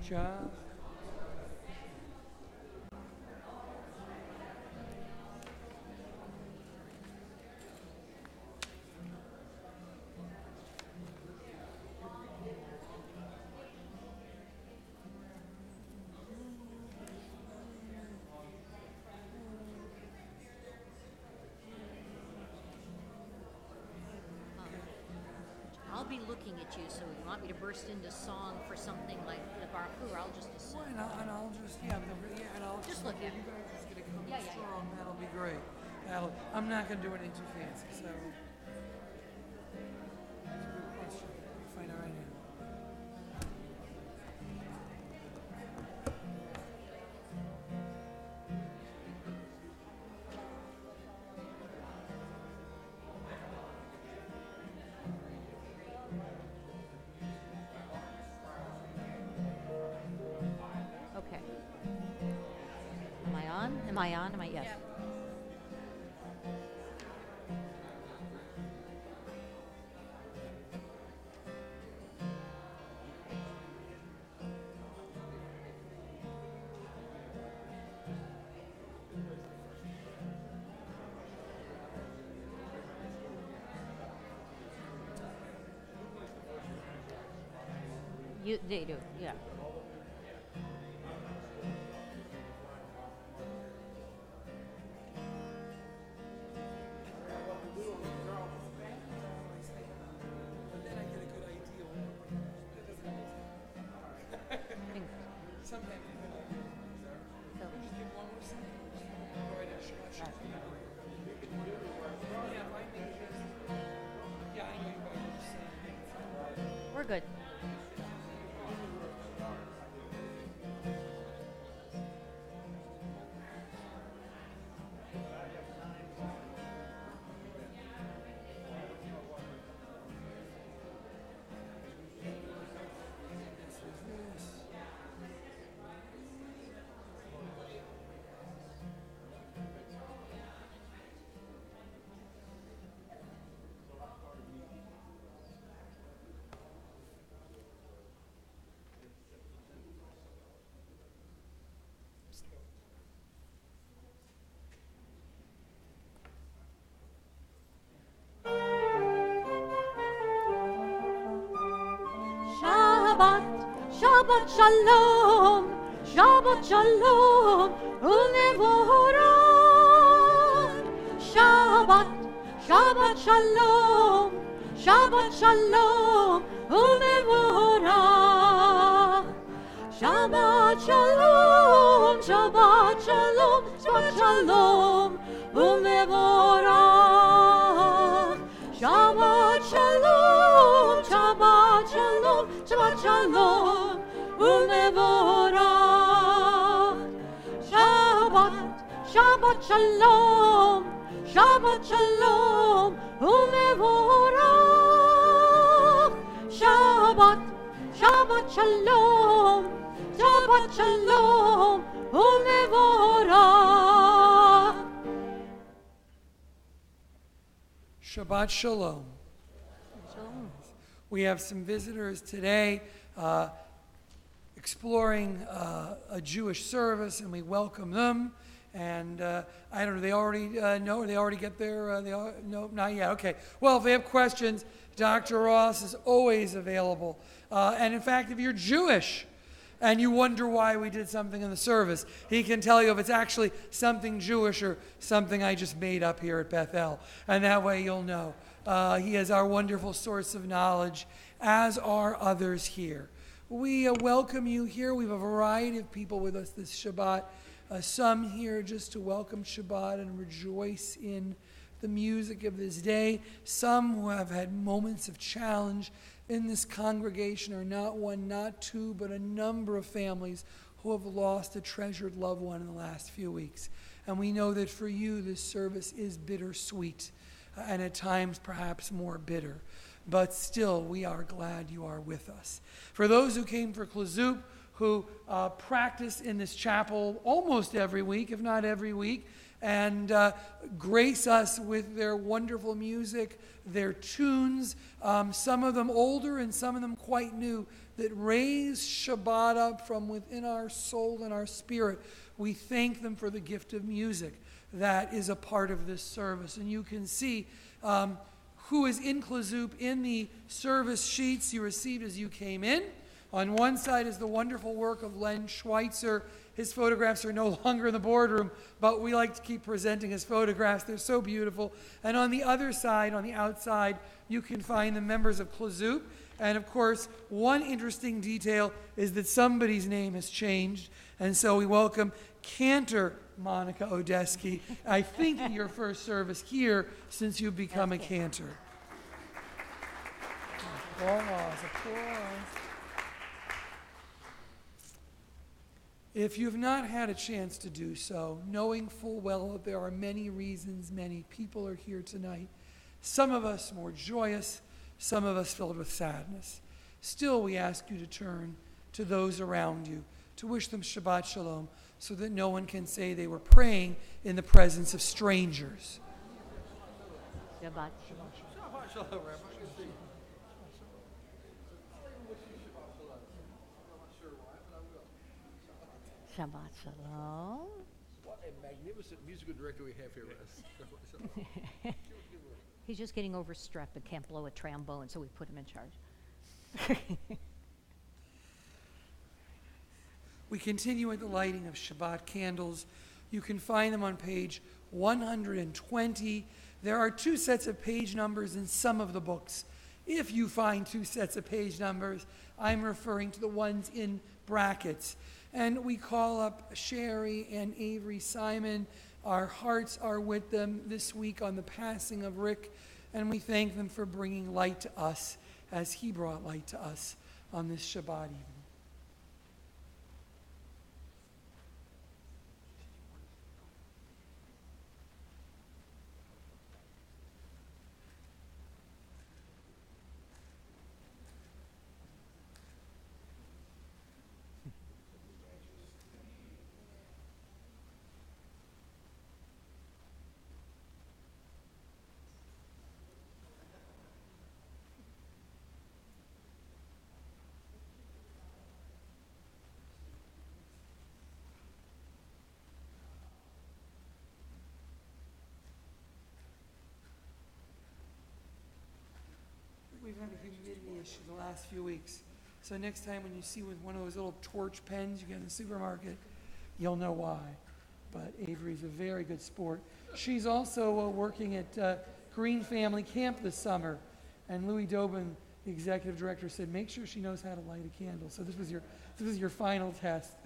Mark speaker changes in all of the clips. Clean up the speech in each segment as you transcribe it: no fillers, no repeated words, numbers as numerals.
Speaker 1: job.
Speaker 2: I'll be looking at you, so you want me to burst into song for something like the Baruch, or I'll just assume.
Speaker 1: Well, and I'll just, and I'll
Speaker 2: Just look at
Speaker 1: you guys just gonna come
Speaker 2: Yeah, yeah,
Speaker 1: strong. That'll be great. I'm not gonna do anything too fancy, so. That's a good question. Let me find out right now.
Speaker 2: Okay. Am I on? Am I on? Am I? Yes.
Speaker 3: Yeah.
Speaker 2: They do, yeah.
Speaker 1: But then I get a good idea. Sometimes you can just give one more sentence. All right, Shabbat. Yeah, if I think just, yeah, I know you guys are just saying.
Speaker 2: We're good.
Speaker 4: Shabbat Shalom, Shabbat Shalom, ulevorach. Shabbat Shalom, Shabbat Shalom, ulevorach. Shabbat Shalom, Shabbat Shalom, Shabbat Shalom, ulevorach. Shabbat Shalom, Shabbat Shalom, Shabbat Shalom, ulevorach. Shabbat Shalom, Shabbat Shalom, ulevorach. Shabbat Shalom, Shabbat Shalom, ulevorach.
Speaker 1: Shabbat Shalom. We have some visitors today exploring a Jewish service, and we welcome them. And I don't know, they already know, or they already get there? No, not yet. Okay. Well, if they have questions, Dr. Ross is always available. And in fact, if you're Jewish and you wonder why we did something in the service, he can tell you if it's actually something Jewish or something I just made up here at Beth-El. And that way you'll know. He is our wonderful source of knowledge, as are others here. We welcome you here. We have a variety of people with us this Shabbat. Some here just to welcome Shabbat and rejoice in the music of this day. Some who have had moments of challenge in this congregation are not one, not two, but a number of families who have lost a treasured loved one in the last few weeks. And we know that for you, this service is bittersweet, and at times perhaps more bitter. But still, we are glad you are with us. For those who came for Klezzoup, who practice in this chapel almost every week, if not every week, and grace us with their wonderful music, their tunes, some of them older and some of them quite new, that raise Shabbat up from within our soul and our spirit. We thank them for the gift of music that is a part of this service. And you can see who is in Klezzoup in the service sheets you received as you came in. On one side is the wonderful work of Len Schweitzer. His photographs are no longer in the boardroom, but we like to keep presenting his photographs. They're so beautiful. And on the other side, on the outside, you can find the members of Klezzoup. And of course, one interesting detail is that somebody's name has changed. And so we welcome Cantor Monica Odeski. I think your first service here since you've become a cantor. Applause. If you've not had a chance to do so, knowing full well that there are many reasons many people are here tonight, some of us more joyous, some of us filled with sadness, still we ask you to turn to those around you, to wish them Shabbat Shalom, so that no one can say they were praying in the presence of strangers.
Speaker 2: Shabbat Shalom. Shabbat Shalom.
Speaker 3: What a magnificent musical director we have here.
Speaker 2: He's just getting over strep and can't blow a trombone, so we put him in charge.
Speaker 1: We continue with the lighting of Shabbat candles. You can find them on page 120. There are 2 sets of page numbers in some of the books. If you find 2 sets of page numbers, I'm referring to the ones in brackets. And we call up Sherry and Avery Simon. Our hearts are with them this week on the passing of Rick, and we thank them for bringing light to us as he brought light to us on this Shabbat evening. We've had a humidity issue the last few weeks. So next time when you see with one of those little torch pens you get in the supermarket, you'll know why. But Avery's a very good sport. She's also working at Green Family Camp this summer. And Louis Dobin, the executive director, said, make sure she knows how to light a candle. So this was your final test.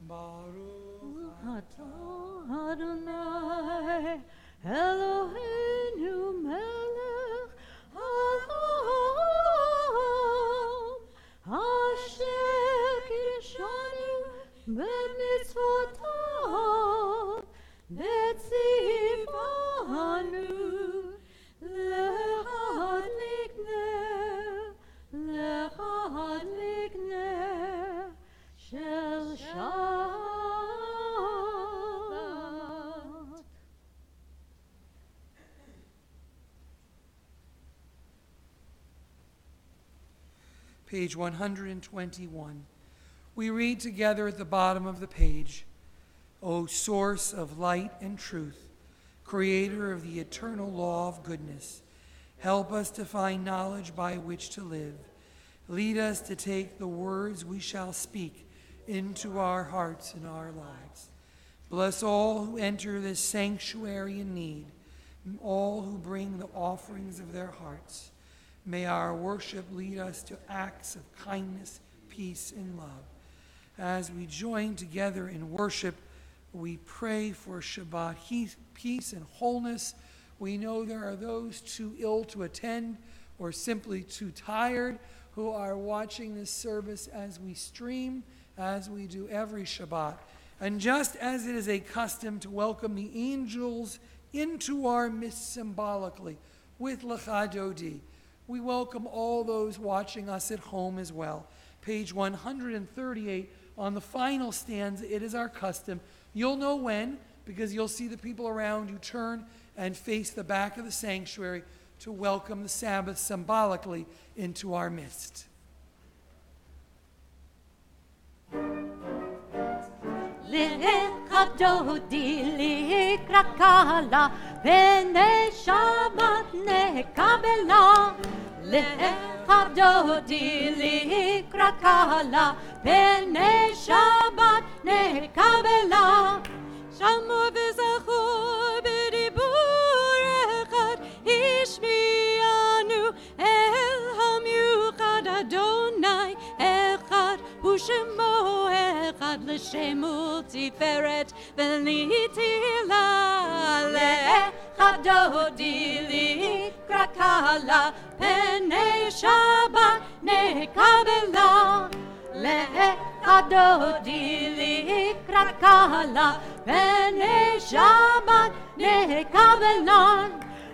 Speaker 4: Baruch atah Adonai Eloheinu melech haolam asher kirshanu b'mitzvotav v'tzivanu lehadlik ner shel Shabbat.
Speaker 1: Page 121. We read together at the bottom of the page, O source of light and truth, creator of the eternal law of goodness, help us to find knowledge by which to live. Lead us to take the words we shall speak into our hearts and our lives. Bless all who enter this sanctuary in need, all who bring the offerings of their hearts. May our worship lead us to acts of kindness, peace, and love. As we join together in worship, we pray for Shabbat peace and wholeness. We know there are those too ill to attend or simply too tired who are watching this service as we stream, as we do every Shabbat. And just as it is a custom to welcome the angels into our midst symbolically with Lecha Dodi. We welcome all those watching us at home as well. Page 138, on the final stanza, it is our custom. You'll know when, because you'll see the people around you turn and face the back of the sanctuary to welcome the Sabbath symbolically into our midst.
Speaker 4: Lecha Dodi likra kala, B'nei Shabbat nekabela. Lecha Dodi likra kala, B'nei Shabbat nekabela. Shamu v'zachor b'dibur echad, Ishmianu el hamiuchad Adonai echad, U'shemo echad l'shemu tiferet v'litila. Lecha Dodi likra kala, B'nei Shabbat nekabela. Lecha Dodi likra kala, B'nei Shabbat nekabela.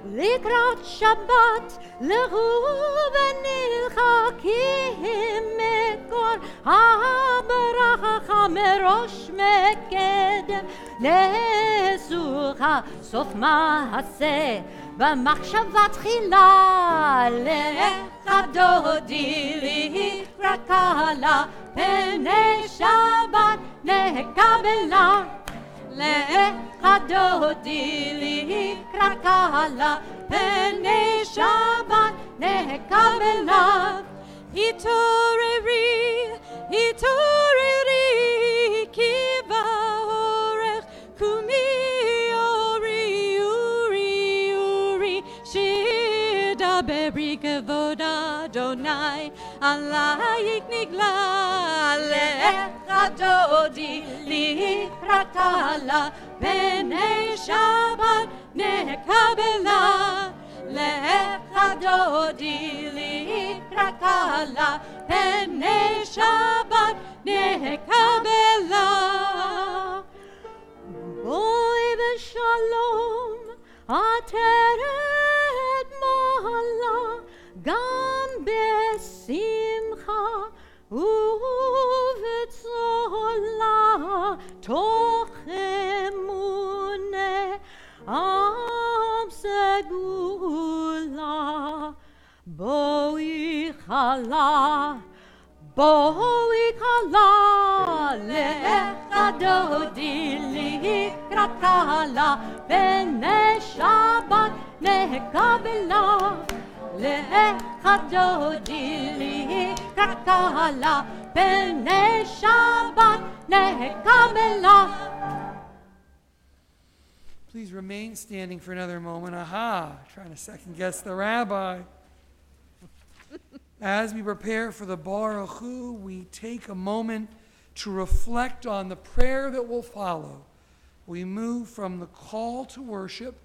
Speaker 4: Likrat Shabbat L'Reuven nilchakim mekor habracha merosh mekedem lesucha sof maaseh b'machshava tchila. Lecha Dodi likra kala, B'nei Shabbat nekabela. Lecha Dodi likra kala, B'nei Shabbat nekabela. Hitoreri, hitoreri, kiva orech, kumi ori, uri, shida beri kavod Adonai, alayik nigla. Lecha Dodi likra kala, B'nei Shabbat nekabela. Lecha Dodi likra kala, B'nei Shabbat nekabela. Boi v'shalom ateret mahala, gam besimcha u'v'tzola, toch emune am segula. Boi chala, Lecha Dodi likra kala, B'nei Shabbat nekabela. Lecha Dodi likra kala, B'nei Shabbat nekabela.
Speaker 1: Please remain standing for another moment. Aha, trying to second guess the rabbi. As we prepare for the Baruch Hu, we take a moment to reflect on the prayer that will follow. We move from the call to worship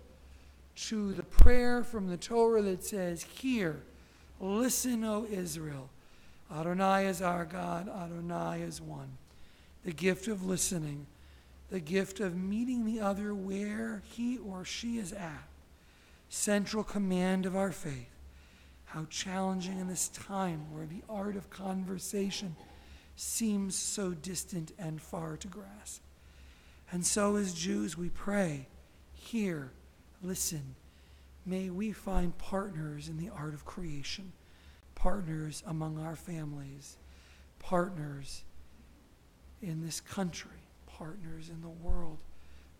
Speaker 1: to the prayer from the Torah that says, "Hear, listen, O Israel. Adonai is our God, Adonai is one." The gift of listening, the gift of meeting the other where he or she is at. Central command of our faith. How challenging in this time where the art of conversation seems so distant and far to grasp. And so as Jews we pray, hear, listen. May we find partners in the art of creation, partners among our families, partners in this country, partners in the world,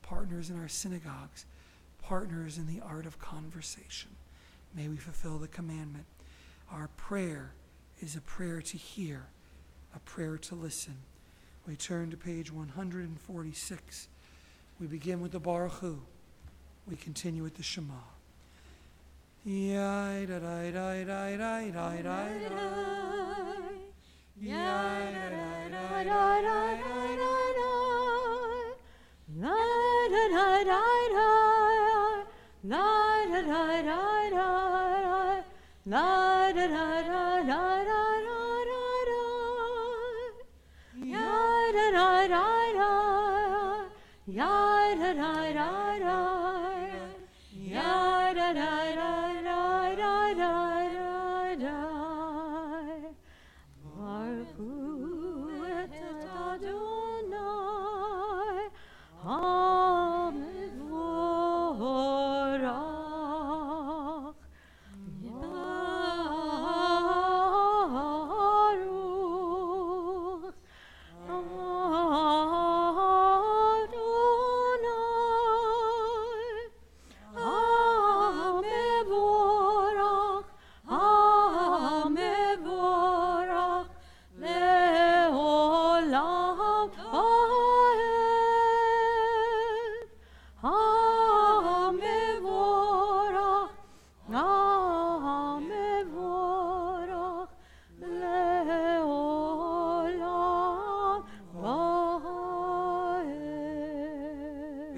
Speaker 1: partners in our synagogues, partners in the art of conversation. May we fulfill the commandment. Our prayer is a prayer to hear, a prayer to listen. We turn to page 146. We begin with the Baruch Hu. We continue with the Shema.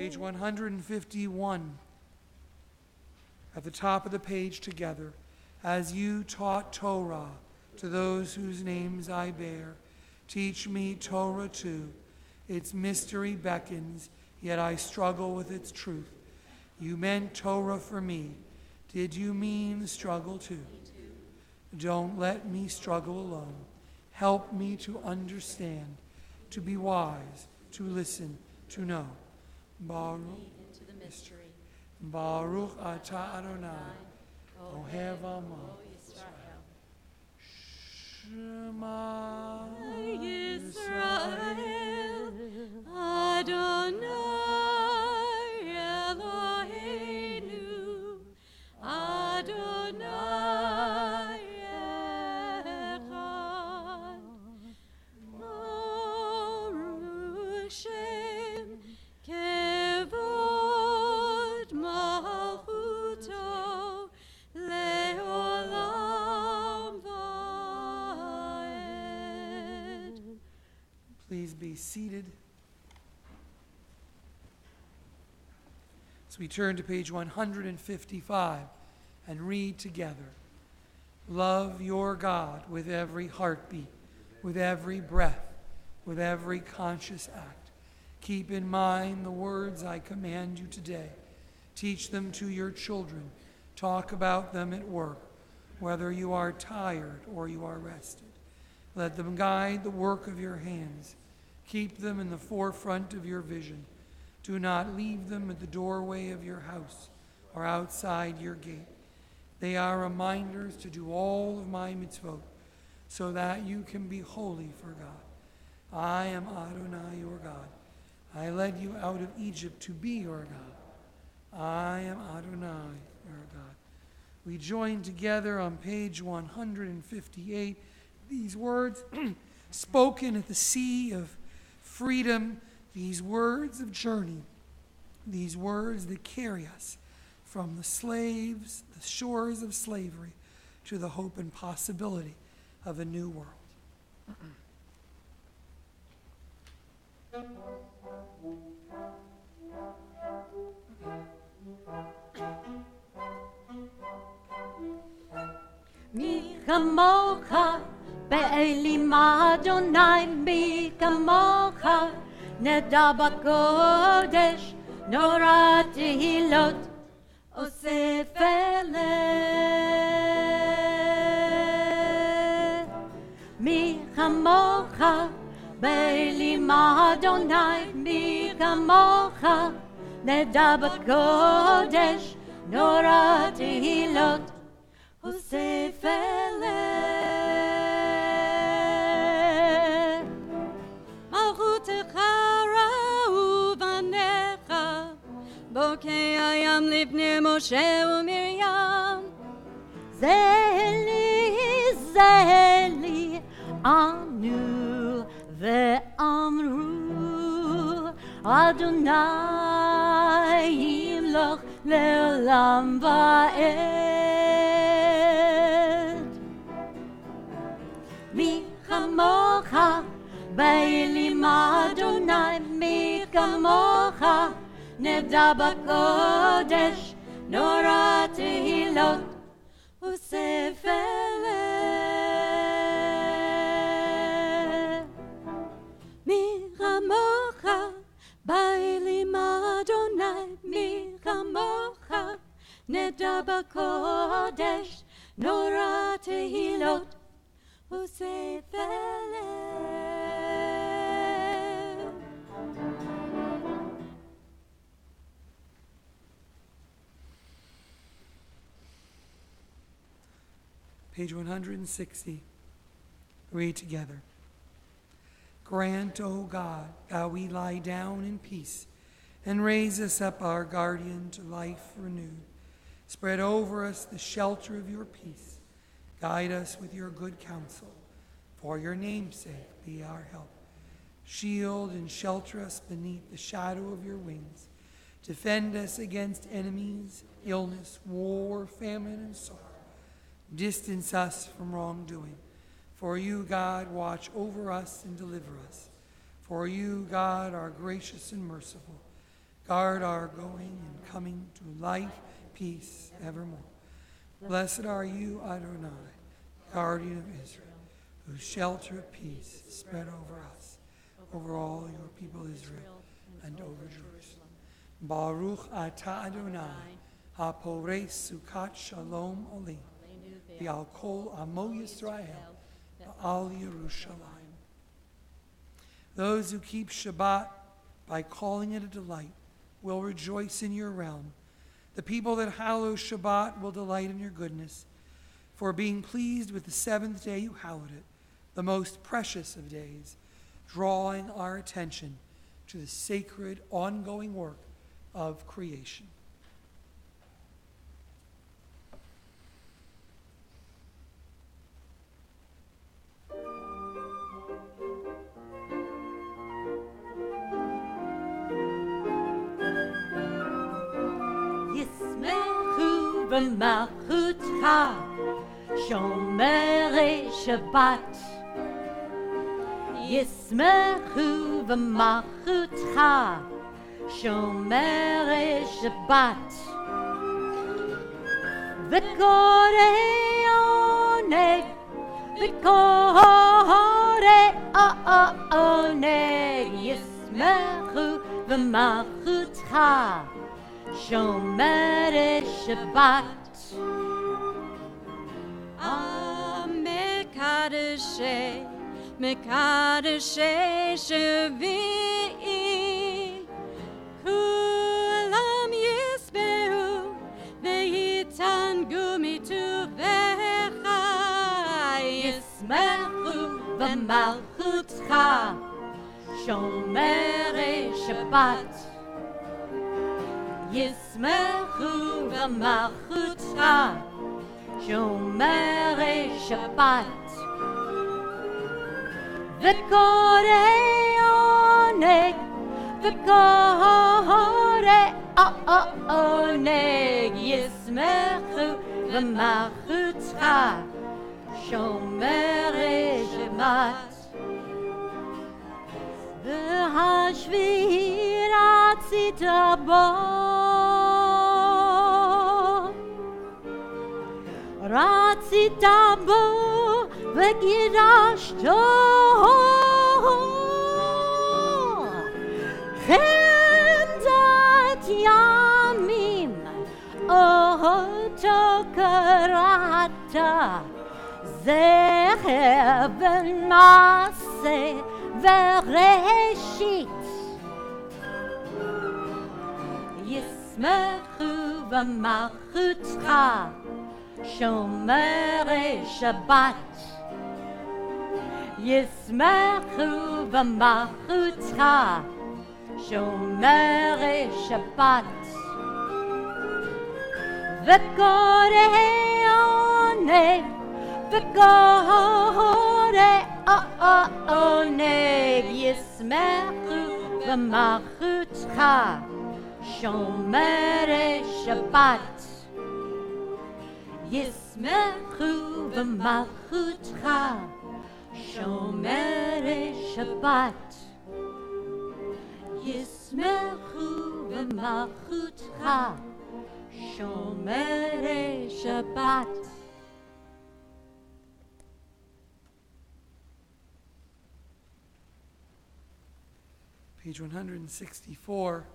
Speaker 1: Page 151. At the top of the page together. As you taught Torah to those whose names I bear, teach me Torah too. Its mystery beckons, yet I struggle with its truth. You meant Torah for me. Did you mean struggle too? Don't let me struggle alone. Help me to understand, to be wise, to listen, to know. Baruch
Speaker 2: Into the mystery.
Speaker 1: Baruch atah Adonai, Ohev Amo.
Speaker 2: Yisrael.
Speaker 1: Shema
Speaker 4: Yisrael, Adonai Eloheinu, Adonai Echad, Baruch Shem Kevod Malchuto Leolam Vaed.
Speaker 1: Please be seated. So we turn to page 155 and read together. Love your God with every heartbeat, with every breath, with every conscious act. Keep in mind the words I command you today. Teach them to your children. Talk about them at work, whether you are tired or you are rested. Let them guide the work of your hands. Keep them in the forefront of your vision. Do not leave them at the doorway of your house or outside your gate. They are reminders to do all of my mitzvot, so that you can be holy for God. I am Adonai your God. I led you out of Egypt to be your God. I am Adonai your God. We join together on page 158 these words spoken at the sea of freedom, these words of journey, these words that carry us from the slaves, the shores of slavery, to the hope and possibility of a new world.
Speaker 4: מי כמוך באלים אדוני, מי כמוך נדע בקודש, נורא תהילות אוסף אלה. מי כמוך באלים אדוני, מי כמוך נדע בקודש, נורא תהילות אוסף אלה. מלכותך ראו בניך, בוקע ים לפני משה ומרים. זה לי ענו ואמרו, אדוני ימלוך לעולם ועד. מי כמוך באלים אדוני, מי כמוך נדע בקודש, נורא תהילות אוסף אלה. מי כמוך באלים אדוני, מי כמוך נדע בקודש, נורא תהילות אוסף אלה.
Speaker 1: Page 160. Read together. Grant, O God, that we lie down in peace, and raise us up, our guardian, to life renewed. Spread over us the shelter of your peace. Guide us with your good counsel. For your name's sake, be our help. Shield and shelter us beneath the shadow of your wings. Defend us against enemies, illness, war, famine, and sorrow. Distance us from wrongdoing. For you, God, watch over us and deliver us. For you, God, are gracious and merciful. Guard our going and coming to life, peace evermore. Blessed are you, Adonai, guardian of Israel, whose shelter of peace spread over us, over all your people Israel, and over Jerusalem. Baruch atah Adonai, ha-porei sukat shalom olim, v'al kol amo Yisrael, v'al Yerushalayim. Those who keep Shabbat by calling it a delight will rejoice in your realm. The people that hallow Shabbat will delight in your goodness. For being pleased with the seventh day you hallowed it, the most precious of days, drawing our attention to the sacred ongoing work of creation.
Speaker 4: B'malchutcha shomerei Shabbat. Yismechu b'malchutcha shomerei Shabbat. V'korei oneg, v'korei oneg. Yismechu b'malchutcha Shomerei Shabbat. Mekadeshei, Mekadeshei Shavi'i, Kulam Yisbehu, Ve'yitangu mituvecha, Yismechu v'malchutcha, Shomerei Shabbat. Yismechu v'malchutcha shomerei Shabbat. V'korei oneg, v'korei oneg. Yismechu v'malchutcha shomerei Shabbat. V'hashvi'i ratzita bo, ratzita bo v'kidashto, chemdat yamim oto karata, zecher v'maseh v'reshit. Yismechu v'malchutcha shomerei Shabbat. Yismechu v'malchutcha shomerei Shabbat. V'korei oneg, v'korei oneg. Yismechu v'malchutcha shomerei Shabbat. Yismechu v'malchutcha shomerei Shabbat. Yismechu v'malchutcha shomerei Shabbat.
Speaker 1: Page 164,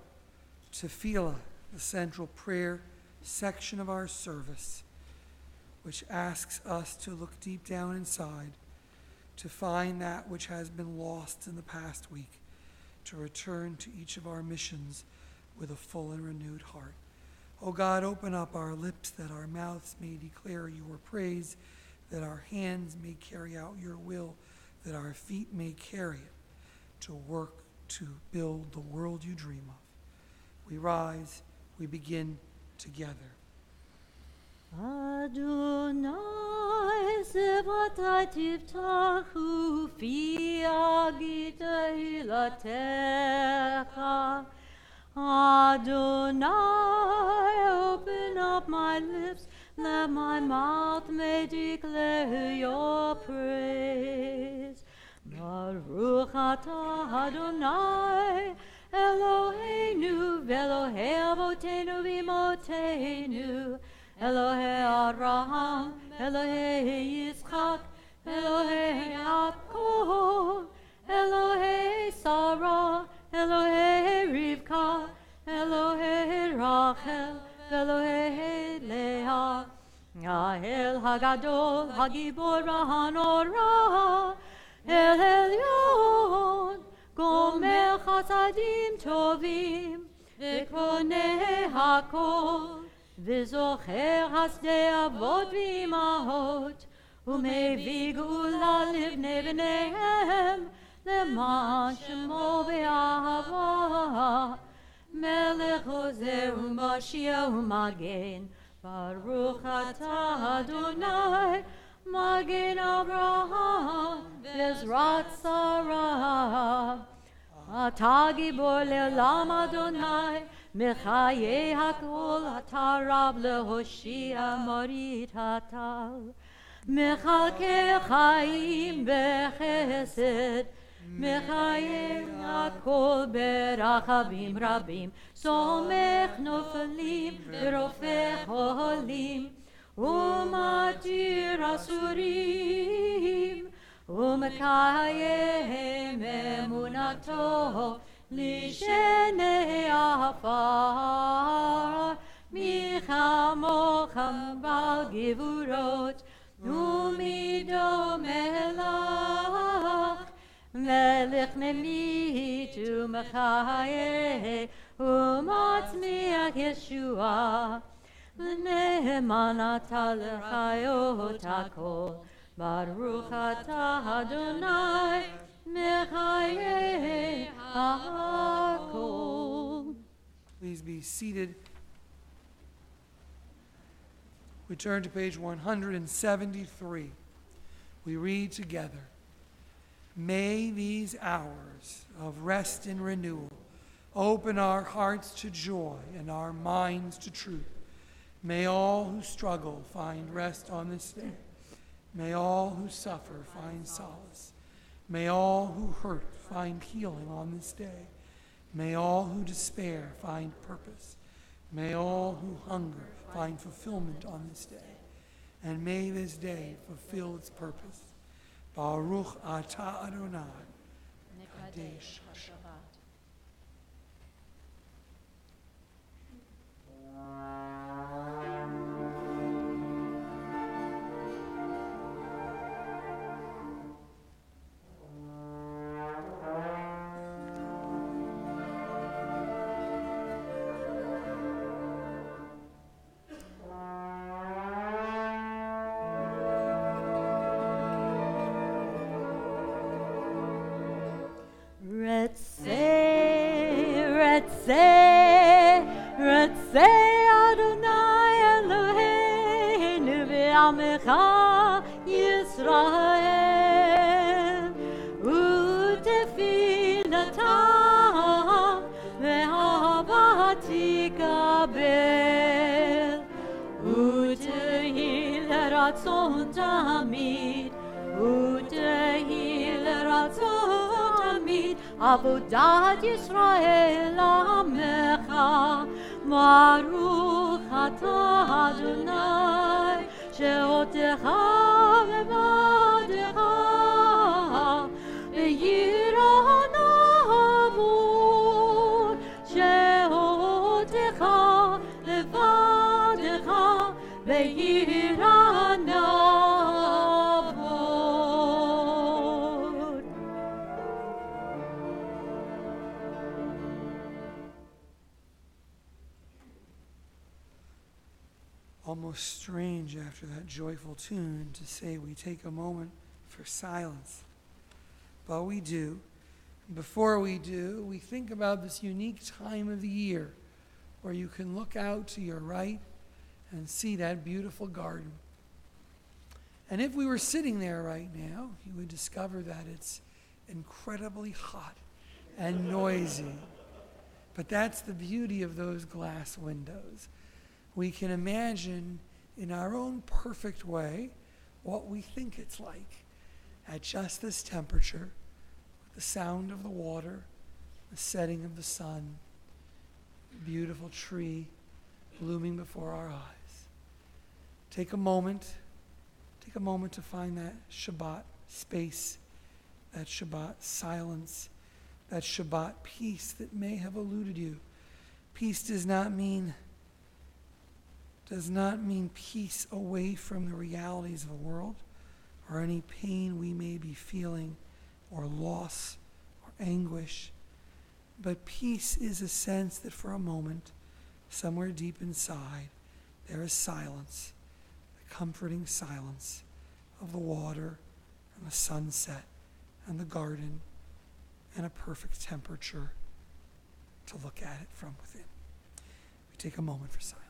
Speaker 1: Tefillah, the central prayer section of our service, which asks us to look deep down inside, to find that which has been lost in the past week, to return to each of our missions with a full and renewed heart. O God, open up our lips that our mouths may declare your praise, that our hands may carry out your will, that our feet may carry it to work to build the world you dream of. We rise, we begin together.
Speaker 4: Adonai sevatai tiftachu fi agita hilatecha. Adonai, open up my lips, that my mouth may declare your praise. Baruch atah Adonai, Eloheinu Avotenu v'imotenu, Elohei Abraham, Elohei Yitzchak, Elohei Yaakov, Elohei Sarah, Elohei Rivka, Elohei Rachel, Elohei Leah, El Hagadol, Hagibor Hanora, El Elyon, Gomer Chasadim Tovim, V'koneh Hakol, V'zocher Hasdei Avot V'imahot, U'mevii Geula Livnei B'neihem, Leman Shemo B'Ahava, Melech Ozer U'Mashiach U'Magen, Baruch Atah Adonai, Magen Abraham, Bezrat Sarah. Atah Gibor Le'olam Adonai, Mechayei Hakol, Atah Rab Lehoshia Morit Hatal. Mechalkei Chaim Bechesed, Mechayei Hakol Berachavim Rabim, Somech Nofelim Berofech Oholim, Umatir Asurim, Umekayem Emunato, Lishenei Afar, Michamocham Bal Givurot, Umido Melach, Melech Memit Umechayeh, Umatzmiach Yeshua, Ne'eman Atah L'chayot Hakol, Baruch Atah Adonai, Mechayeh Hakol.
Speaker 1: Please be seated. We turn to page 173. We read together. May these hours of rest and renewal open our hearts to joy and our minds to truth. May all who struggle find rest on this day. May all who suffer find solace. May all who hurt find healing on this day. May all who despair find purpose. May all who hunger find fulfillment on this day. And may this day fulfill its purpose. Baruch Atah Adonai, Kadesh HaShabbat.
Speaker 4: Ratzeh Adonai Eloheinu v'amecha Yisrael u'tefilatam ve'ahavati kabel u'tehil ratzon tamid u'tehil ratzon tamid avodat Yisrael amecha Baruch Atah Adonai she'otecha levadecha ve'yirah navod she'otecha levadecha ve'yirah navod.
Speaker 1: Almost strange after that joyful tune to say we take a moment for silence. But we do. Before we do, we think about this unique time of the year where you can look out to your right and see that beautiful garden. And if we were sitting there right now, you would discover that it's incredibly hot and noisy. But that's the beauty of those glass windows. We can imagine in our own perfect way what we think it's like at just this temperature, with the sound of the water, the setting of the sun, beautiful tree blooming before our eyes. Take a moment to find that Shabbat space, that Shabbat silence, that Shabbat peace that may have eluded you. Peace does not mean peace away from the realities of the world or any pain we may be feeling or loss or anguish. But peace is a sense that for a moment, somewhere deep inside, there is silence, the comforting silence of the water and the sunset and the garden and a perfect temperature to look at it from within. We take a moment for silence.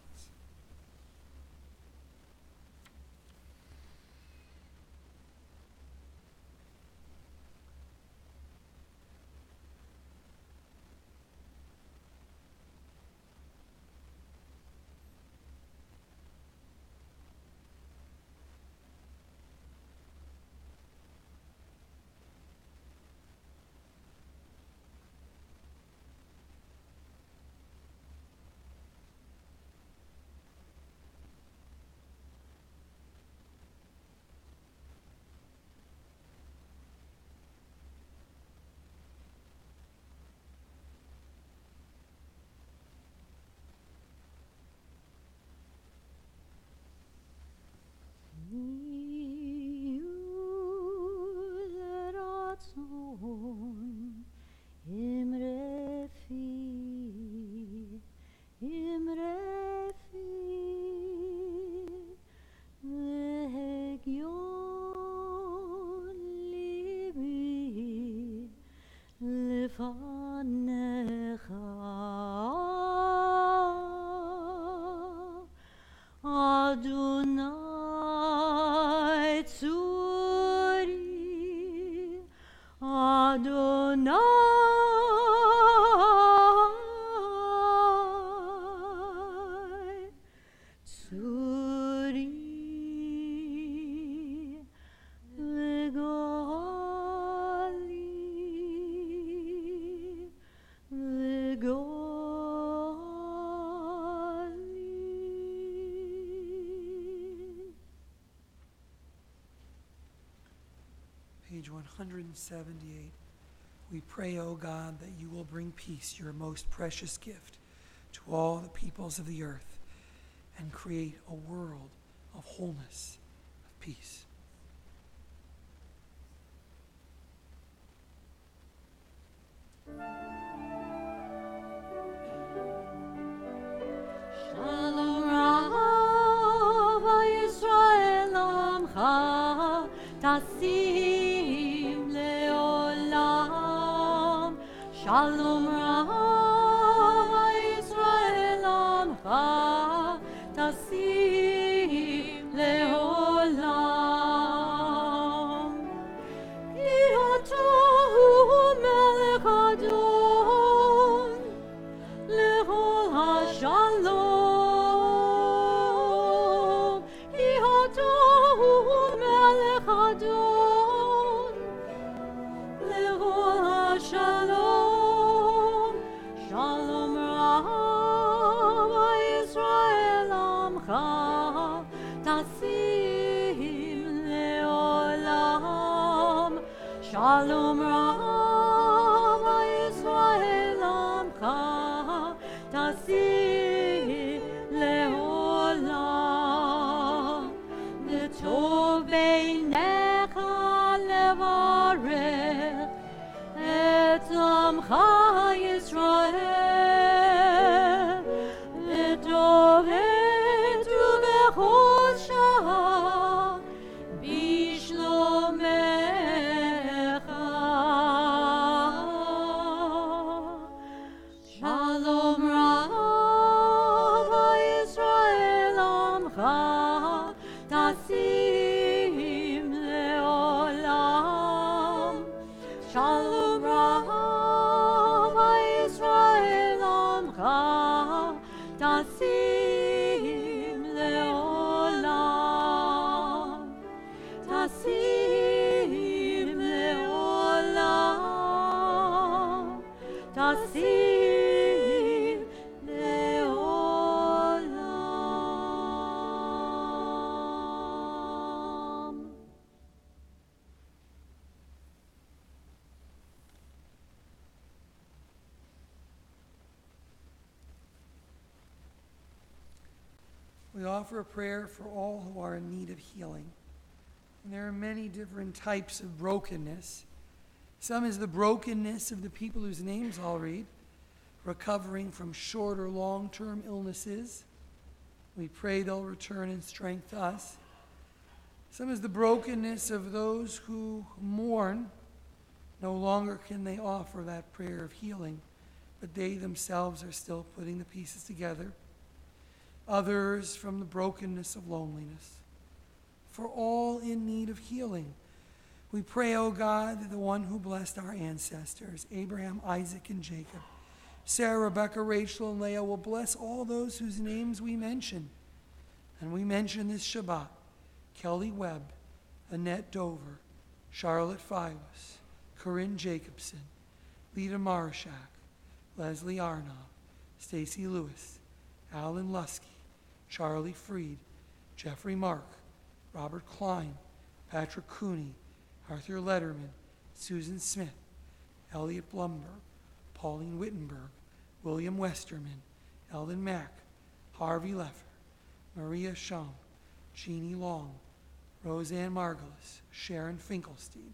Speaker 1: Page 178. We pray, O God, that you will bring peace, your most precious gift, to all the peoples of the earth and create a world of wholeness, of peace.
Speaker 4: Shalom Rav Yisrael Amcha Tasim Leolam. Shalom Rav Yisrael Amcha Tasim Leolam. Ki Atahu Melech Adon Lehol HaShalom. Ki Atahu Melech Adon Lehol HaShalom. Shalom Rav Yisrael Amcha Tasim Leolam. Shalom Rav Yisrael Amcha Tasim Leolam. V'tov beinecha levarech et Amcha Yisrael. V'tov etu b'chol shah bishlomecha. Shalom Rav Yisrael Amcha Tasim Leolam. Shalom Rav Yisrael Amcha Tasim Leolam. Tasim Leolam. Tasim Leolam.
Speaker 1: we offer a prayer for all who are in need of healing. And there are many different types of brokenness. Some is the brokenness of the people whose names I'll read, recovering from short or long-term illnesses. We pray they'll return in strength to us. Some is the brokenness of those who mourn. No longer can they offer that prayer of healing, but they themselves are still putting the pieces together. Others from the brokenness of loneliness. For all in need of healing, we pray, O God, that the one who blessed our ancestors, Abraham, Isaac, and Jacob, Sarah, Rebecca, Rachel, and Leah, will bless all those whose names we mention. And we mention this Shabbat: Kelly Webb, Annette Dover, Charlotte Fiwas, Corinne Jacobson, Lita Marashak, Leslie Arnold, Stacy Lewis, Alan Lusky, Charlie Freed, Jeffrey Mark, Robert Klein, Patrick Cooney, Arthur Letterman, Susan Smith, Elliot Blumberg, Pauline Wittenberg, William Westerman, Eldon Mack, Harvey Leffer, Maria Shum, Jeannie Long, Roseanne Margulis, Sharon Finkelstein,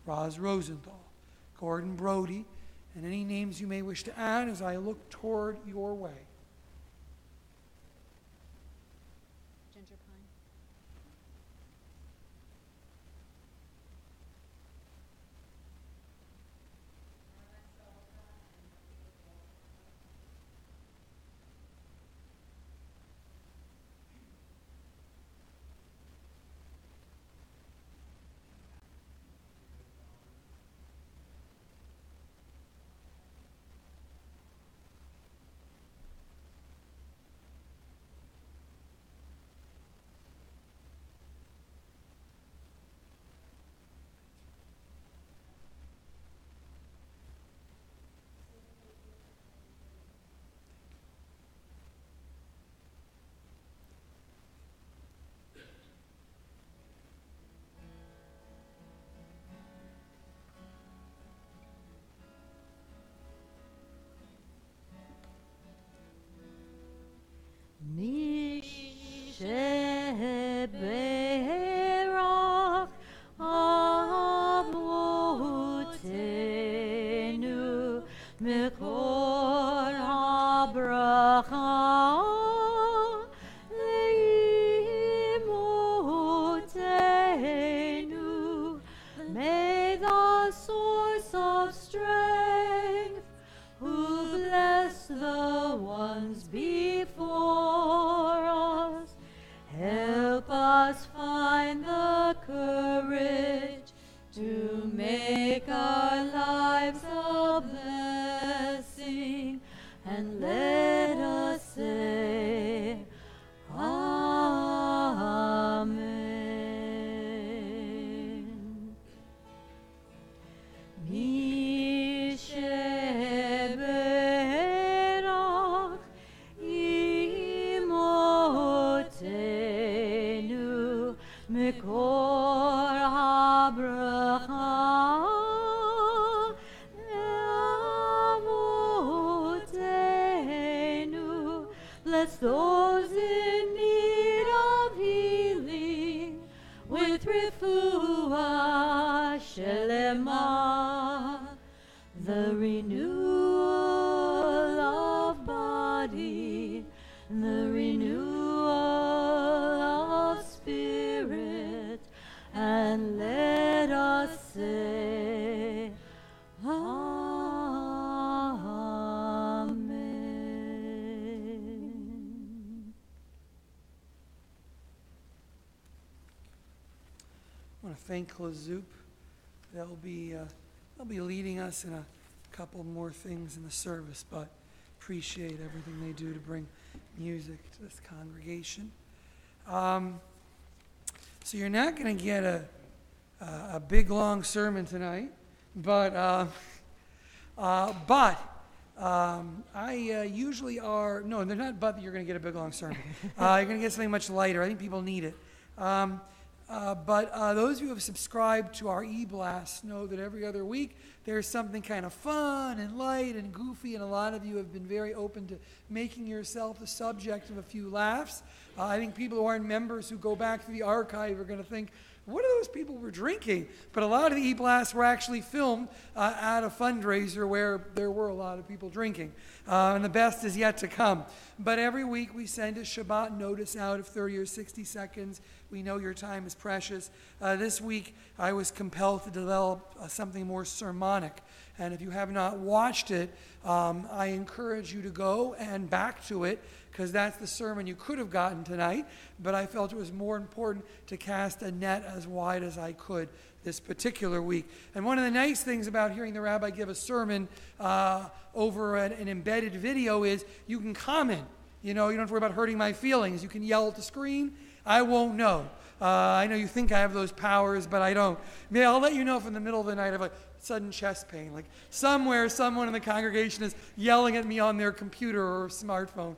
Speaker 1: Roz Rosenthal, Gordon Brody, and any names you may wish to add as I look toward your way.
Speaker 2: Ginger Pine.
Speaker 4: Misheberach Avotenu Mikor HaBracha Leimotenu. May the source of strength, who bless the ones before us, help us find the courage to make our lives a blessing, and let us say Amen. Misheberach Imotenu Mikor HaBracha Avotenu. Bless those in need of healing with refuah shelema, the renewal of body, the renewal of spirit, and let us say Amen.
Speaker 1: I want to thank Klezzoup. They'll be leading us in a couple more things in the service, but appreciate everything they do to bring music to this congregation. So you're not going to get a big long sermon tonight, but I usually are. No, they're not. But you're going to get a big long sermon. You're going to get something much lighter. I think people need it. But those of you who have subscribed to our e-blast know that every other week there's something kind of fun and light and goofy, and a lot of you have been very open to making yourself the subject of a few laughs. I think people who aren't members who go back to the archive are going to think, what are those people who were drinking? But a lot of the e-blasts were actually filmed at a fundraiser where there were a lot of people drinking. And the best is yet to come. But every week we send a Shabbat notice out of 30 or 60 seconds. We know your time is precious. This week I was compelled to develop something more sermonic. And if you have not watched it, I encourage you to go and back to it, because that's the sermon you could have gotten tonight. But I felt it was more important to cast a net as wide as I could this particular week. And one of the nice things about hearing the rabbi give a sermon over an embedded video is you can comment. You don't have to worry about hurting my feelings. You can yell at the screen. I won't know. I know you think I have those powers, but I don't. I'll let you know if in the middle of the night I have a sudden chest pain. Like somewhere, someone in the congregation is yelling at me on their computer or smartphone.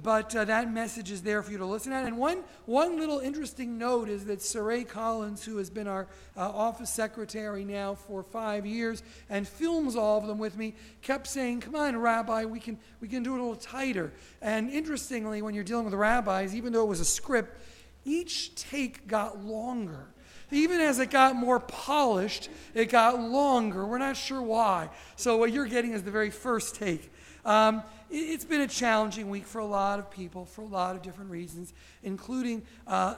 Speaker 1: But that message is there for you to listen at. And one little interesting note is that Sarai Collins, who has been our office secretary now for 5 years and films all of them with me, kept saying, come on, Rabbi, we can do it a little tighter. And interestingly, when you're dealing with rabbis, even though it was a script, each take got longer. Even as it got more polished, it got longer. We're not sure why. So what you're getting is the very first take. It's been a challenging week for a lot of people for a lot of different reasons, including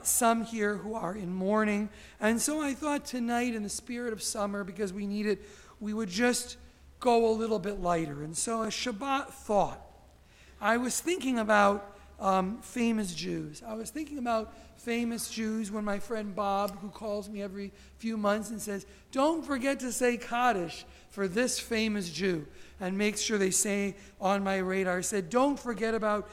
Speaker 1: some here who are in mourning. And so I thought tonight, in the spirit of summer, because we need it, we would just go a little bit lighter. And so a Shabbat thought. I was thinking about famous Jews. I was thinking about famous Jews when my friend Bob, who calls me every few months and says, don't forget to say Kaddish for this famous Jew, and makes sure they say on my radar, said, don't forget about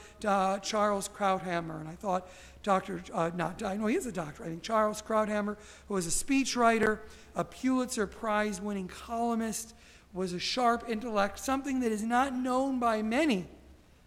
Speaker 1: Charles Krauthammer. And I thought, he is a doctor. I think Charles Krauthammer, who was a speechwriter, a Pulitzer Prize-winning columnist, was a sharp intellect, something that is not known by many.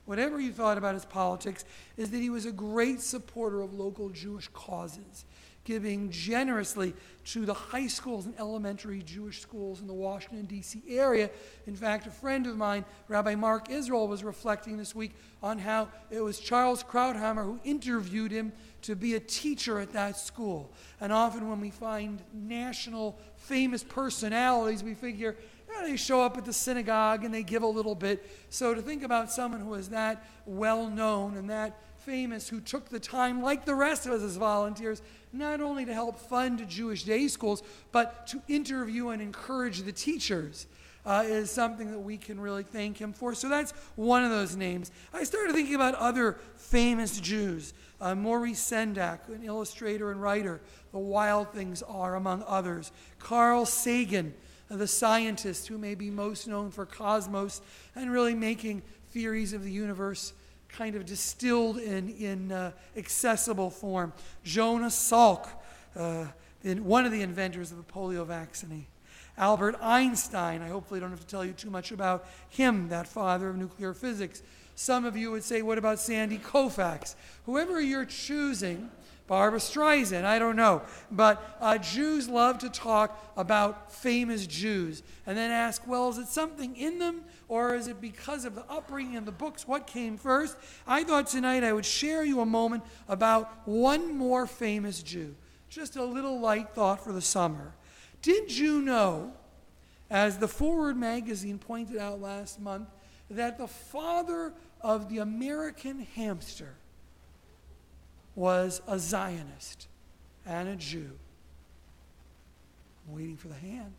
Speaker 1: Whatever you thought about his politics, is that he was a great supporter of local Jewish causes, giving generously to the high schools and elementary Jewish schools in the Washington, D.C. area. In fact, a friend of mine, Rabbi Mark Israel, was reflecting this week on how it was Charles Krauthammer who interviewed him to be a teacher at that school. And often when we find national famous personalities, we figure, they show up at the synagogue and they give a little bit. So to think about someone who is that well-known and that famous, who took the time, like the rest of us as volunteers, not only to help fund Jewish day schools, but to interview and encourage the teachers, is something that we can really thank him for. So that's one of those names. I started thinking about other famous Jews. Maurice Sendak, an illustrator and writer, The Wild Things Are, among others. Carl Sagan, the scientist who may be most known for Cosmos and really making theories of the universe kind of distilled in accessible form. Jonas Salk, one of the inventors of the polio vaccine. Albert Einstein, I hopefully don't have to tell you too much about him, that father of nuclear physics. Some of you would say, what about Sandy Koufax? Whoever you're choosing, Barbara Streisand, I don't know. But Jews love to talk about famous Jews and then ask, well, is it something in them or is it because of the upbringing and the books? What came first? I thought tonight I would share you a moment about one more famous Jew. Just a little light thought for the summer. Did you know, as the Forward magazine pointed out last month, that the father of the American hamster was a Zionist and a Jew? I'm waiting for the hand.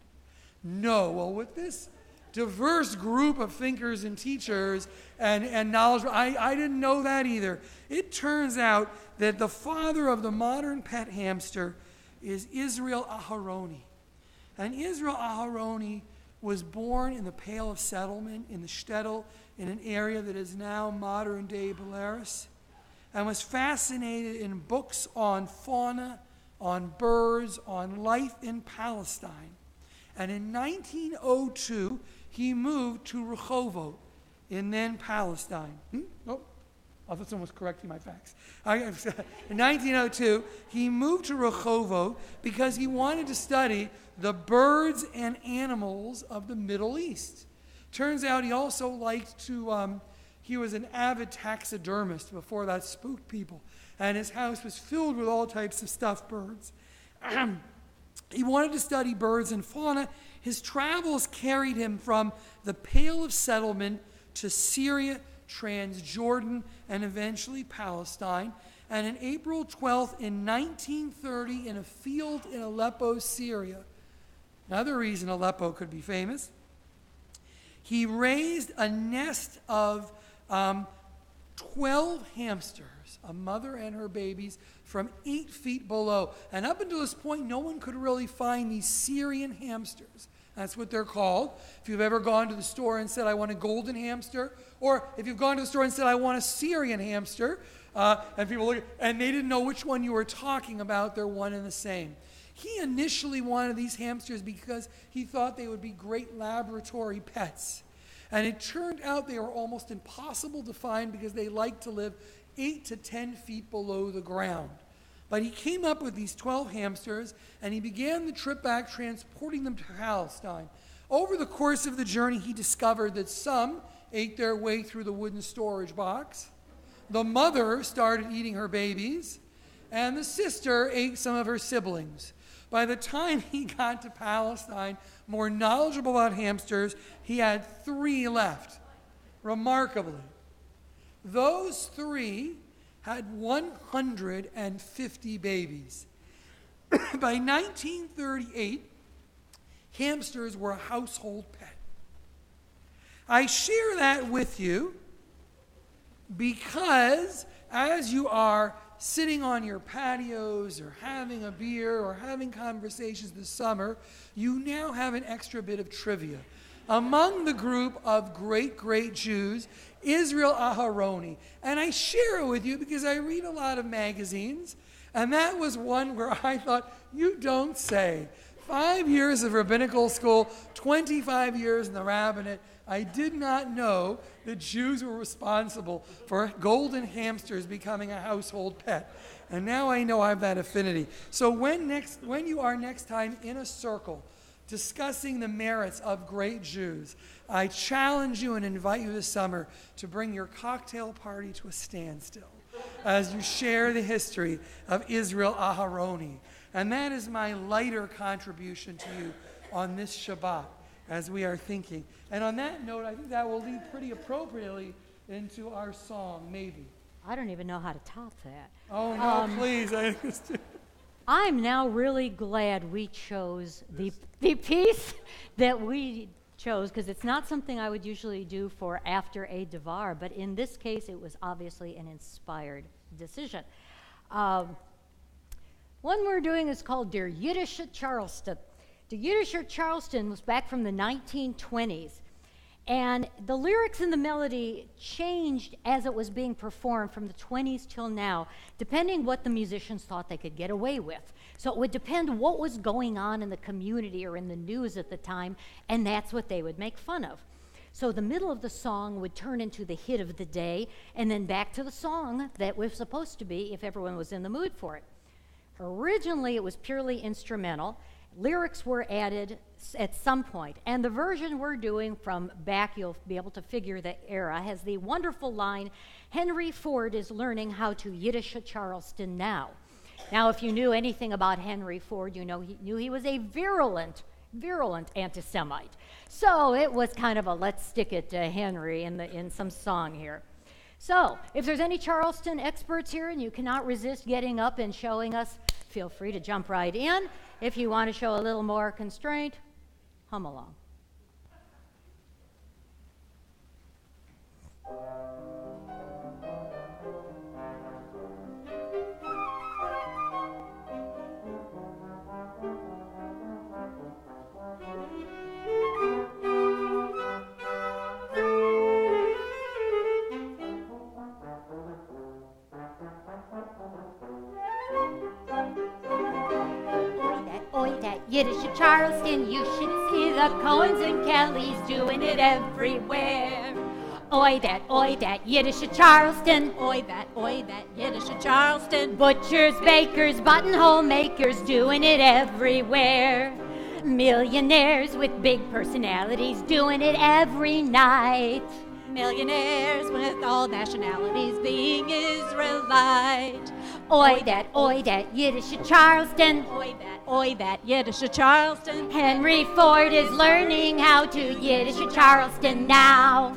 Speaker 1: No. Well, with this diverse group of thinkers and teachers and knowledge, I didn't know that either. It turns out that the father of the modern pet hamster is Israel Aharoni. And Israel Aharoni was born in the Pale of Settlement in the shtetl in an area that is now modern-day Belarus, and was fascinated in books on fauna, on birds, on life in Palestine. And in 1902, he moved to Rehovot in then Palestine. I thought someone was correcting my facts. In 1902, he moved to Rehovot because he wanted to study the birds and animals of the Middle East. Turns out he also liked to, he was an avid taxidermist before that spooked people. And his house was filled with all types of stuffed birds. He wanted to study birds and fauna. His travels carried him from the Pale of Settlement to Syria, Transjordan, and eventually Palestine. And on April 12th in 1930, in a field in Aleppo, Syria, another reason Aleppo could be famous, he raised a nest of 12 hamsters, a mother and her babies, from 8 feet below. And up until this point, no one could really find these Syrian hamsters. That's what they're called. If you've ever gone to the store and said, I want a golden hamster, or if you've gone to the store and said, I want a Syrian hamster, and people look, and they didn't know which one you were talking about, they're one and the same. He initially wanted these hamsters because he thought they would be great laboratory pets. And it turned out they were almost impossible to find because they like to live 8 to 10 feet below the ground. But he came up with these 12 hamsters, and he began the trip back transporting them to Palestine. Over the course of the journey, he discovered that some ate their way through the wooden storage box. The mother started eating her babies, and the sister ate some of her siblings. By the time he got to Palestine, more knowledgeable about hamsters, he had 3 left. Remarkably, those 3 had 150 babies. By 1938, hamsters were a household pet. I share that with you because as you are sitting on your patios or having a beer or having conversations this summer, you now have an extra bit of trivia. Among the group of great Jews, Israel Aharoni. And I share it with you because I read a lot of magazines, and that was one where I thought, you don't say. 5 years of rabbinical school, 25 years in the rabbinate, I did not know that Jews were responsible for golden hamsters becoming a household pet. And now I know I have that affinity. So when you are next time in a circle discussing the merits of great Jews, I challenge you and invite you this summer to bring your cocktail party to a standstill as you share the history of Israel Aharoni. And that is my lighter contribution to you on this Shabbat as we are thinking. And on that note, I think that will lead pretty appropriately into our song, maybe.
Speaker 2: I don't even know how to top that.
Speaker 1: Oh, no, please.
Speaker 2: I'm now really glad we chose the piece that we chose, because it's not something I would usually do for after a devar, but in this case, it was obviously an inspired decision. One we're doing is called Der Yiddische Charleston. The Yiddische Charleston was back from the 1920s, and the lyrics and the melody changed as it was being performed from the 20s till now, depending what the musicians thought they could get away with. So it would depend what was going on in the community or in the news at the time, and that's what they would make fun of. So the middle of the song would turn into the hit of the day, and then back to the song that was supposed to be if everyone was in the mood for it. Originally, it was purely instrumental. Lyrics were added at some point, and the version we're doing from back, you'll be able to figure the era, has the wonderful line, Henry Ford is learning how to Yiddish Charleston now. Now, if you knew anything about Henry Ford, you knew he was a virulent anti-Semite. So it was kind of a let's stick it to Henry in some song here. So if there's any Charleston experts here and you cannot resist getting up and showing us, feel free to jump right in. If you want to show a little more constraint, hum along. Yiddish Charleston, you should see the Cohens and Kellys doing it everywhere. Oi, that Yiddish of Charleston.
Speaker 4: Oi, that Yiddish of Charleston.
Speaker 2: Butchers, bakers, buttonhole makers, doing it everywhere. Millionaires with big personalities, doing it every night.
Speaker 4: Millionaires with all nationalities, being Israelite.
Speaker 2: Oi, that Yiddish of Charleston.
Speaker 4: Oi, that Yiddish of Charleston.
Speaker 2: Henry Ford is learning how to Yiddish of Charleston now.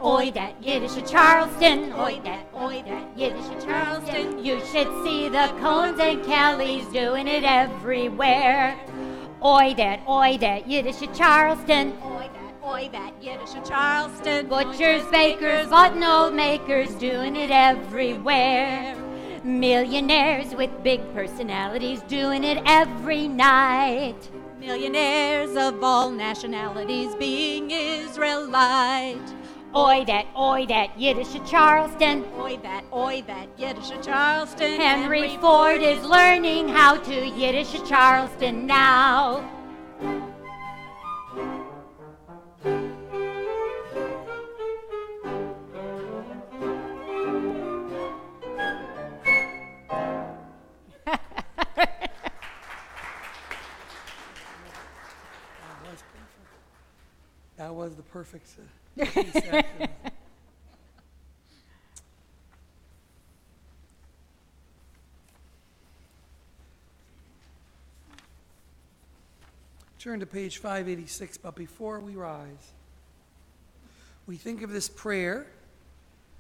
Speaker 2: Oi, that Yiddish of Charleston. Oi, that Yiddish of Charleston. You should see the Cones and Kellys doing it everywhere. Oi, that Yiddish of Charleston.
Speaker 4: Oi, that Yiddish of Charleston.
Speaker 2: Butchers, bakers, buttonhole makers, doing it everywhere. Millionaires with big personalities, doing it every night.
Speaker 4: Millionaires of all nationalities, being Israelite.
Speaker 2: Oi, that Yiddish of Charleston.
Speaker 4: Oi, that Yiddish of Charleston.
Speaker 2: Henry Ford is learning how to Yiddish of Charleston now.
Speaker 1: That was the perfect section. Turn to page 586, but before we rise, we think of this prayer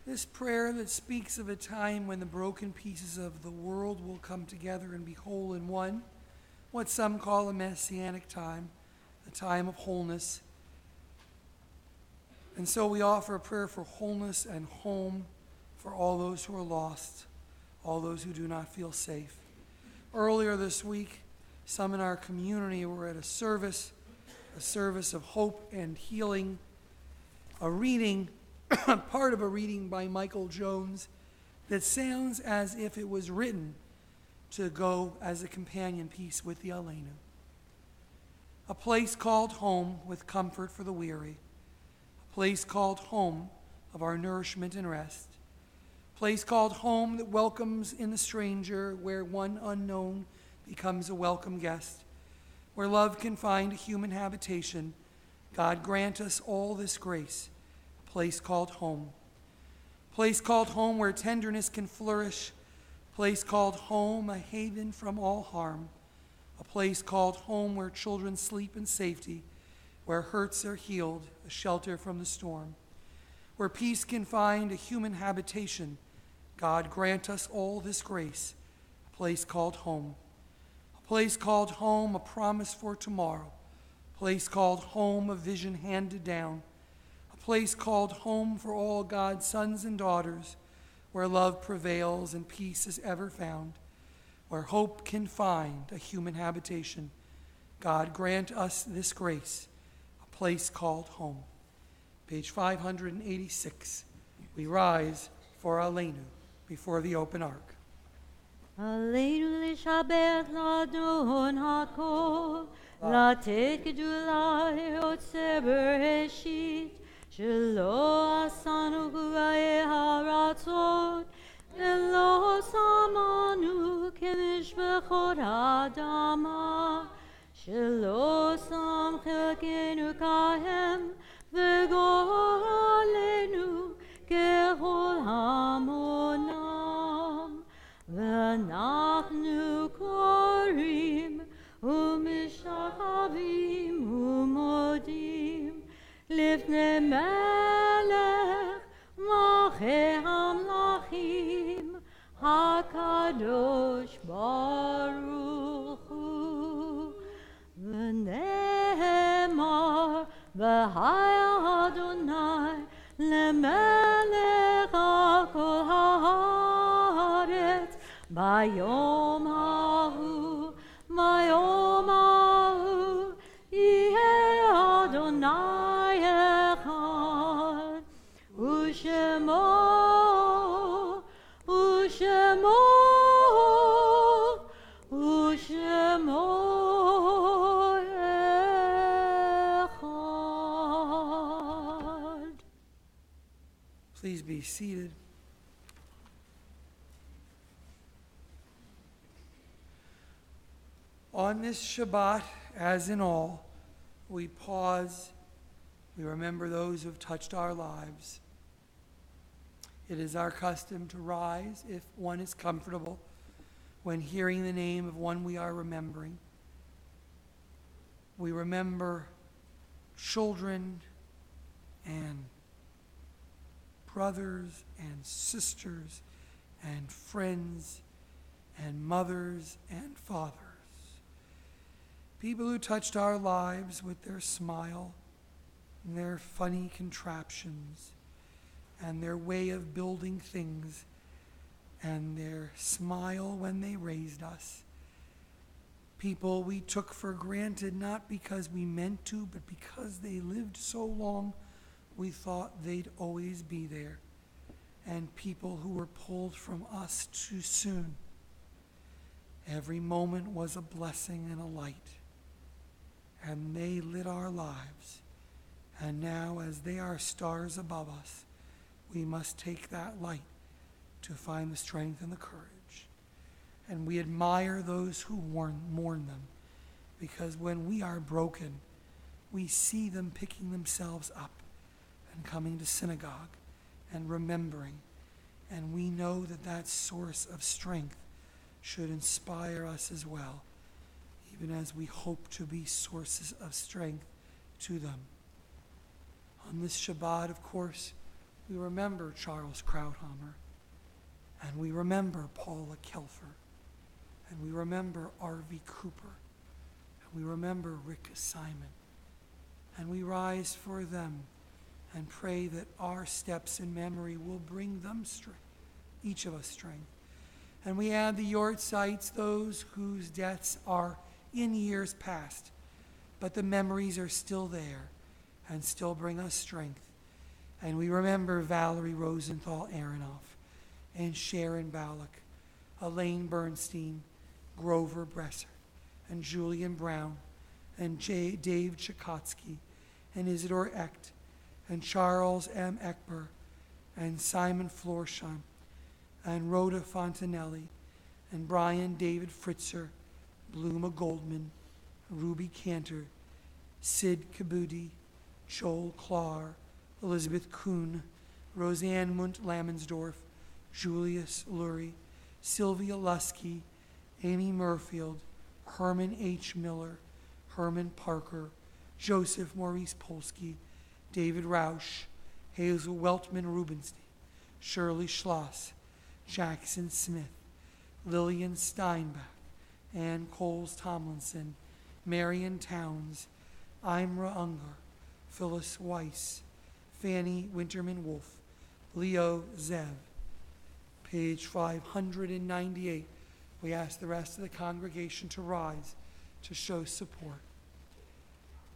Speaker 1: that speaks of a time when the broken pieces of the world will come together and be whole in one, what some call a messianic time, a time of wholeness. And so we offer a prayer for wholeness and home for all those who are lost, all those who do not feel safe. Earlier this week, some in our community were at a service of hope and healing, a reading, part of a reading by Michael Jones that sounds as if it was written to go as a companion piece with the Aleinu. A place called home with comfort for the weary, a place called home of our nourishment and rest, a place called home that welcomes in the stranger, where one unknown becomes a welcome guest, where love can find a human habitation. God grant us all this grace, a place called home. A place called home where tenderness can flourish, a place called home, a haven from all harm, a place called home where children sleep in safety, where hurts are healed, a shelter from the storm, where peace can find a human habitation. God grant us all this grace, a place called home. A place called home, a promise for tomorrow. A place called home, a vision handed down. A place called home for all God's sons and daughters, where love prevails and peace is ever found, where hope can find a human habitation. God grant us this grace, a place called home. Page 586. We rise for Aleinu before the open ark.
Speaker 4: Aleinu l'shabbat l'adon hakol, לתת גדולה יוצא בראשית, שלא עשנו גבוהי הרצון, ולא שמנו כמשפחות האדמה, שלא שם חלקנו כהם, וגוי לפני מלך מלכי המלכים הקדוש ברוך הוא. ונאמר והיה אדוני למלך על כל הארץ ביום ההוא. ביום ההוא יהיה אדוני אחד, ושמו אחד.
Speaker 1: Please be seated. On this Shabbat, as in all, we pause, we remember those who have touched our lives. It is our custom to rise, if one is comfortable, when hearing the name of one we are remembering. We remember children and brothers and sisters and friends and mothers and fathers. People who touched our lives with their smile and their funny contraptions and their way of building things and their smile when they raised us. People we took for granted not because we meant to, but because they lived so long we thought they'd always be there. And people who were pulled from us too soon. Every moment was a blessing and a light. And they lit our lives. And now, as they are stars above us, we must take that light to find the strength and the courage. And we admire those who mourn them, because when we are broken, we see them picking themselves up and coming to synagogue and remembering. And we know that that source of strength should inspire us as well, even as we hope to be sources of strength to them. On this Shabbat, of course, we remember Charles Krauthammer, and we remember Paula Kelfer, and we remember R.V. Cooper, and we remember Rick Simon, and we rise for them and pray that our steps in memory will bring them strength, each of us strength. And we add the Yortzites, those whose deaths are in years past, but the memories are still there and still bring us strength. And we remember Valerie Rosenthal Aronoff and Sharon Ballack, Elaine Bernstein, Grover Bresser, and Julian Brown, and Dave Chikotsky, and Isidore Echt, and Charles M. Eckber, and Simon Florsheim, and Rhoda Fontanelli, and Brian David Fritzer, Bluma Goldman, Ruby Cantor, Sid Kabudi, Joel Klar, Elizabeth Kuhn, Roseanne Munt-Lamensdorf, Julius Lurie, Sylvia Lusky, Amy Murfield, Herman H. Miller, Herman Parker, Joseph Maurice Polsky, David Rausch, Hazel Weltman Rubenstein, Shirley Schloss, Jackson Smith, Lillian Steinbach, Ann Coles Tomlinson, Marion Towns, Imra Unger, Phyllis Weiss, Fanny Winterman Wolf, Leo Zev. Page 598. We ask the rest of the congregation to rise to show support.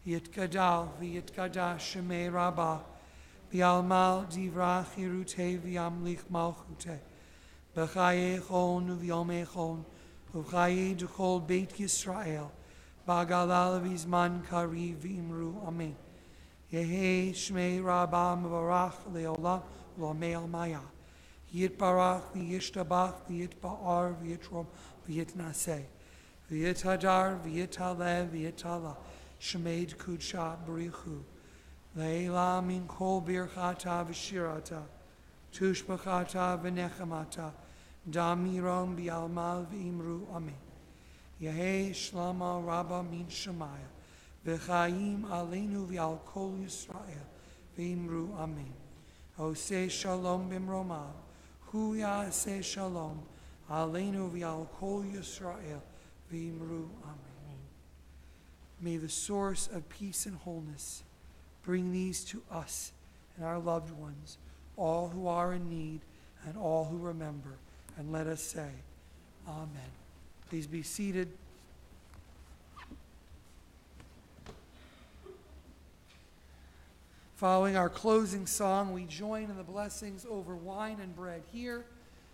Speaker 1: Yitgadal v'yitgadash shemei Rabbah v'yalmal divrach yirutei v'yamlich malchutei b'chayei chon v'yomei chon v'chayei d'chol Beit Yisrael b'agalal v'zman kariv v'imru amen. Yehi shmei Rabbah mevarach le'olam l'amei al-maya. Yitbarach v'yishtabach v'yitba'ar v'yitrom v'yitnaseh v'yithadar v'yitalev v'yitala shemed kudsha b'richu le'ela min kol birchata v'shirata tushbachata v'nechamata damirom b'almal v'imru amen. Yehi shlama rabba min shemaya v'chaim aleinu v'al kol Yisrael v'imru amen. Oseh shalom bimromav, hu ya'aseh shalom, aleinu v'al kol Yisrael, v'imru amen. May the source of peace and wholeness bring these to us and our loved ones, all who are in need and all who remember. And let us say, Amen. Please be seated. Following our closing song, we join in the blessings over wine and bread here.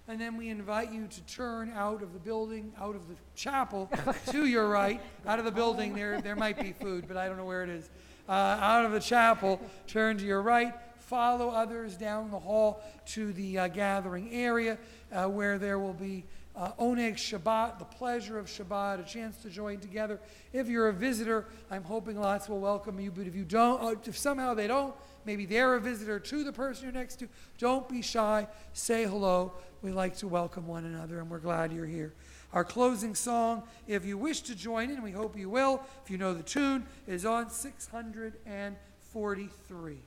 Speaker 1: And then we invite you to turn out of the building, out of the chapel, to your right. Out of the building, there might be food, but I don't know where it is. Out of the chapel, turn to your right. Follow others down the hall to the gathering area where there will be Oneg Shabbat, the pleasure of Shabbat, a chance to join together. If you're a visitor, I'm hoping lots will welcome you. But if you don't, if somehow they don't, maybe they're a visitor to the person you're next to, don't be shy. Say hello. We like to welcome one another, and we're glad you're here. Our closing song, if you wish to join in, we hope you will, if you know the tune, is on 643.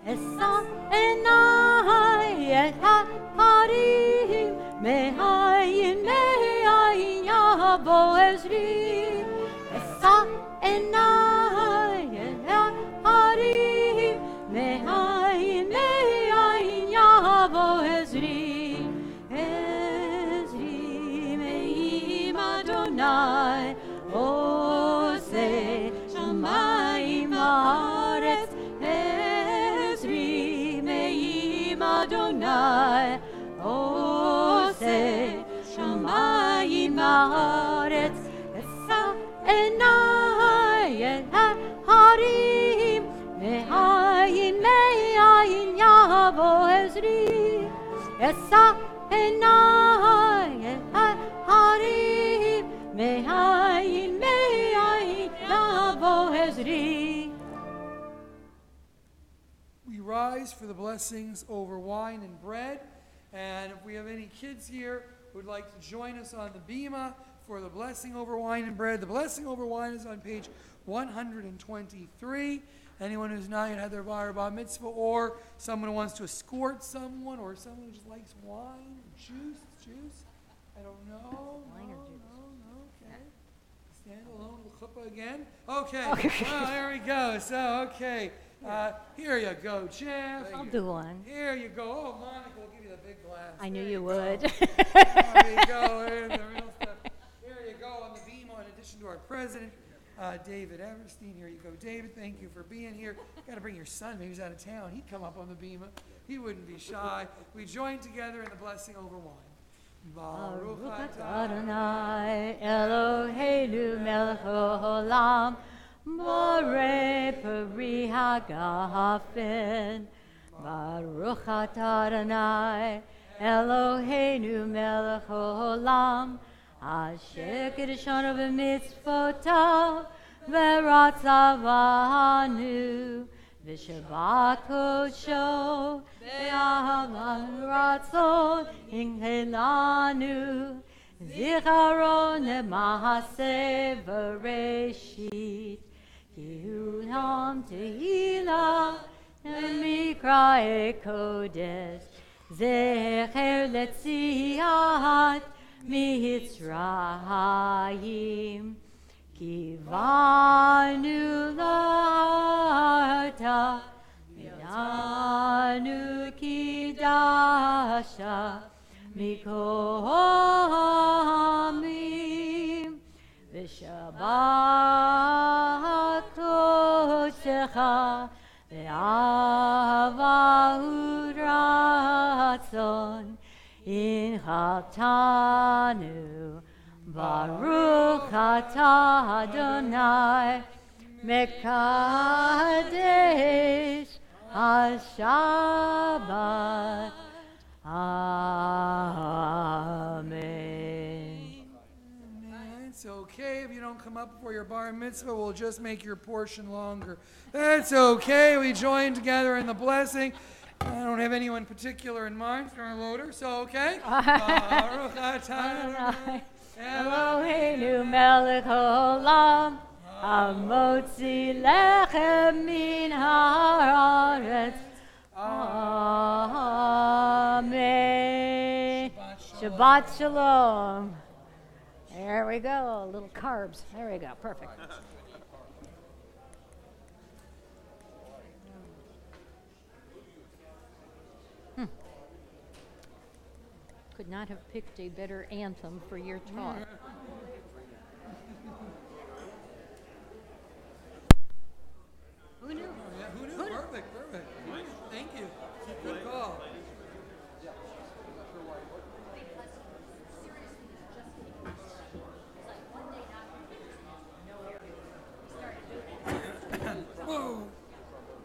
Speaker 4: Esa enai et harim mehayin yavo ezri. Esa enai et harim mehayin yavo ezri. Ezri meim Adonai ose shamayim haaretz. Adonai, Ose Shamayim Haaretz, Esa Enai Harim, Mehayin Yavo Ezri, Esa Enai Harim, Mehayin Yavo Ezri.
Speaker 1: Rise for the blessings over wine and bread. And if we have any kids here who would like to join us on the bima for the blessing over wine and bread, the blessing over wine is on page 123. Anyone who's not yet had their bar or bar mitzvah, or someone who wants to escort someone, or someone who just likes wine or juice. I don't know.
Speaker 2: Wine or juice?
Speaker 1: No, okay. Stand alone with chuppah again. Okay. Well, there we go. So, okay. Here you go, Jeff.
Speaker 2: I'll do one.
Speaker 1: Here you go. Oh, Monica will give you the big glass.
Speaker 2: I knew
Speaker 1: There
Speaker 2: you
Speaker 1: go.
Speaker 2: would.
Speaker 1: There you go. There's the real stuff. Here you go on the beam, in addition to our president, David Everstein. Here you go, David. Thank you for being here. Got to bring your son. Maybe he's out of town. He'd come up on the beam. He wouldn't be shy. We join together in the blessing over wine.
Speaker 4: Baruch atah Adonai Eloheinu melech haolam, Borei peri hagafen. Baruch atah Adonai Eloheinu melech haolam, asher kiddushanu b'mitzvotav v'ratzavanu v'shabbat kodsho ve'ahavan ratzon inhelanu zicharon le'mahaseh v'reshit kihunam tehila le'mikrae kodesh zecher letziat mitzrayim kivanu lata midanu kidasha mikomim v'shabbat kodecha ve'avahu ratzon in chaltanu Baruch atah Adonai mekadesh ha-Shabbat. Amen.
Speaker 1: It's okay if you don't come up for your bar mitzvah. We'll just make your portion longer. That's okay. We join together in the blessing. I don't have anyone particular in mind for our loader, so okay. Baruch atah
Speaker 4: Eloheinu melech haolam, hamotzi lechem min haaretz. Amen. Shabbat shalom. There we go, little carbs. There we go, perfect.
Speaker 2: Could not have picked a better anthem for your talk.
Speaker 1: Who knew? Perfect.